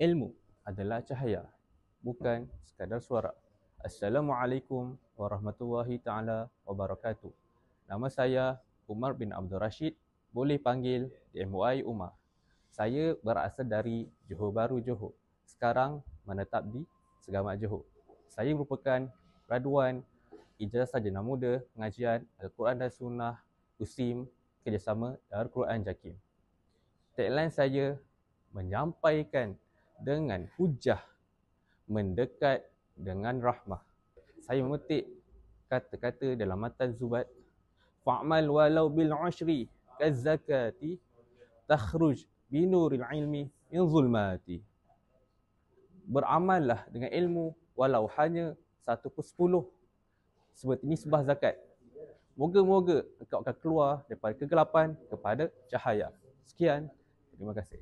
Ilmu adalah cahaya, bukan sekadar suara. Assalamualaikum warahmatullahi ta'ala wabarakatuh. Nama saya Umar bin Abdul Rashid, boleh panggil MY Umar. Saya berasal dari Johor Bahru, Johor. Sekarang menetap di Segamat, Johor. Saya merupakan graduan Ijazah Sarjana Muda Pengajian Al-Quran dan Sunnah USIM kerjasama Darul Quran JAKIM. Tagline saya menyampaikan dengan hujah, mendekat dengan rahmah. Saya memetik kata-kata dalam matan Zubat, fa'mal walau bil ushri kazzakati takhruj binuril ilmi min zulmati. Beramallah dengan ilmu walau hanya 1/10 seperti nisbah zakat. Moga-moga engkau akan keluar daripada kegelapan kepada cahaya. Sekian, terima kasih.